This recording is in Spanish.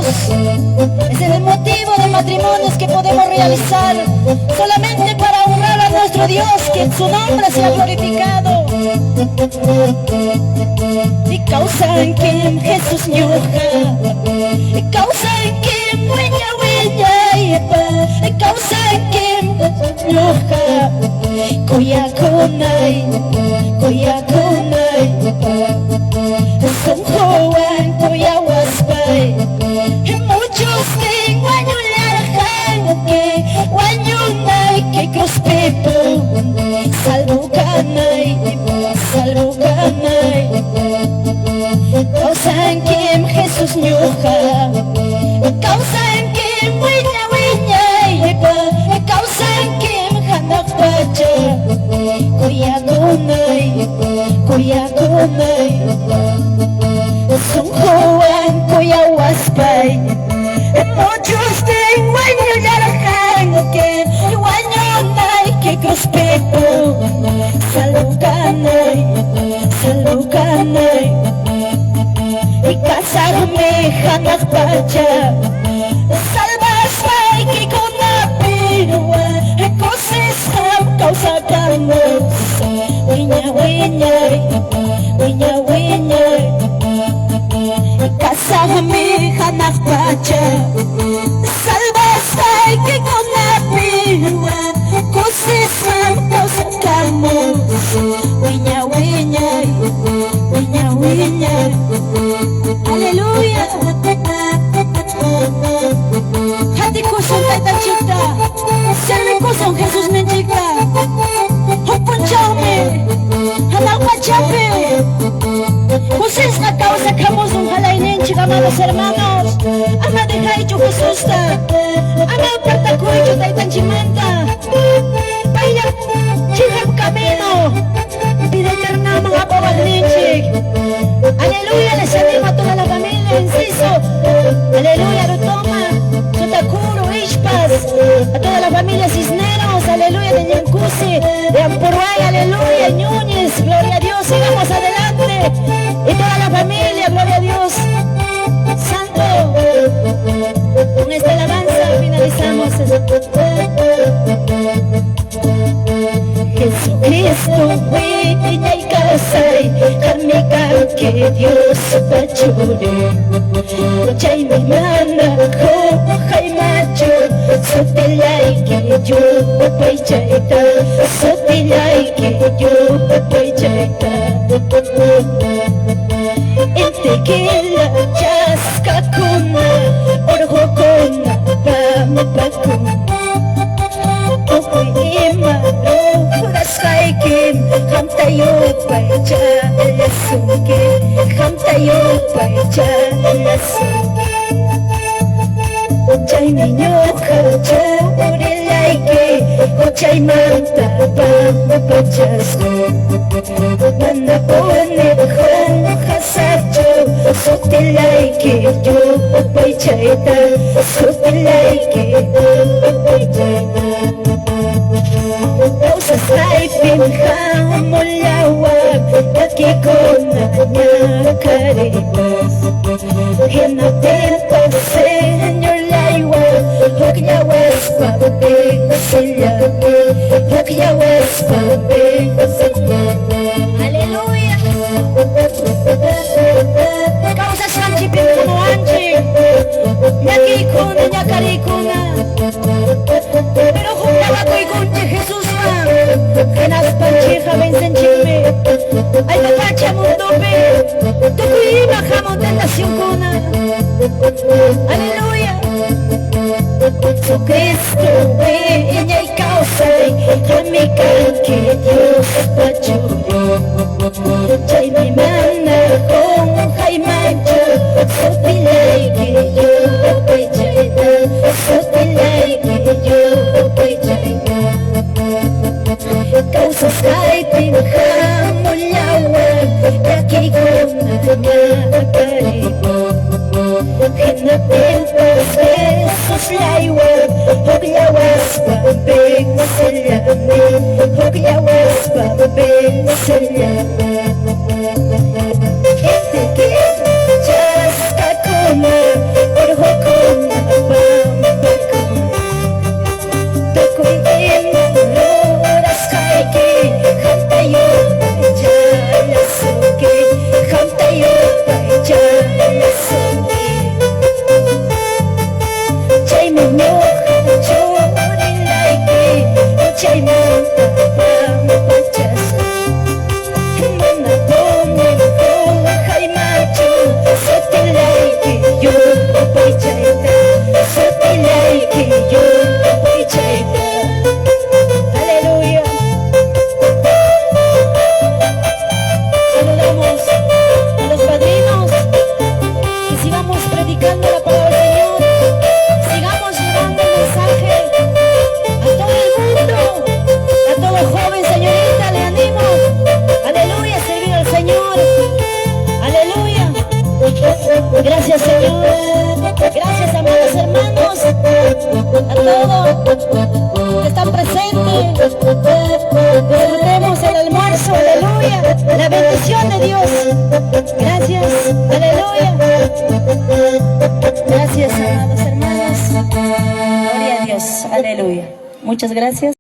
Ese es el motivo de matrimonios que podemos realizar solamente para honrar a nuestro Dios, que su nombre sea glorificado. Y causan que Jesús ñoja, y causan que huella y causan que ñoja, koyakonay son joven koyawaspay. Muchos que guanyularan que guanyunay que crospeto salvo canay causan que Jesús ñoja, causan que huella causan que hanak pacha koyakonay son joven koyawaspay. Muchos de guanyularan que guanyunay que crospeto salvo canay y casarme hanak pacha salvas ay que con la pirua cosas ham causa canos wiña y casarme hanak pacha salvas ay que con la pirua cosas ham causa canos wiña. Aleluya. Hati kusong taita chita, serve kusong Jesús menchika. Hopon chaume, hanak pachape. Ustedes la causa sacamos un jalainenchik, amados hermanos. Ama deja hecho Jesús ta, ama aparta cuello taita chimanta. Vaya, chiham camino, vida eterna mga pawalinchik. Aleluya, les animo a toda la familia, inciso. Aleluya, Rotoma, Sotakuro, Ishpas, a toda la familia Cisneros, aleluya, de Yancusi, de Ampuruay, aleluya, Ñuñez, gloria a Dios, sigamos adelante. Y toda la familia, gloria a Dios. Santo, con esta alabanza finalizamos. Jesucristo, huella y casay, kami que Dios pachuri. Chay mi mana, jai macho, sotilay que yo pay chaita, sotilay que yo pay chaita. Ente que la chasca cuna, orjo cuna, pama pacuna. Ham tayo pacha alasunke, ham tayo pacha alasunke. Chay niño kacho urilaike, chay manta pama pachasko. Mana pone khan hasacho, sotilaike yo paichaita, sotilaike yo paichaita. Ay pinhamulawag Nakikuna niya karibas Hinatin pa Señor laywag Hagyawas pabig Silyami Hagyawas pabig Silyami Aleluya. Causa sanchi pinkuno anchi Nakikuna niya karikuna Pero kung nakakoy-kunti Jesus Kenas panchija bensenchime ay papacha mundope tukuima jamon tentación kuna. Aleluya. Jesucristo ella y causa amiga que Dios pachuri chay mi mana con jaimancho sotilay que yo pechayta sotilay que yo pechayta. Causas ay pinhamulawag Nakikuna niya karibo Hinatin pa Jesus laywag Hugyawas pabig Silyami Hugyawas pabig Silyami Itigit Diyos kakuna Urhok Gracias, Señor. Gracias, amados hermanos, a todos que están presentes. Disfrutemos el almuerzo, aleluya. La bendición de Dios. Gracias, aleluya. Gracias, amados hermanos. Gloria a Dios, aleluya. Muchas gracias.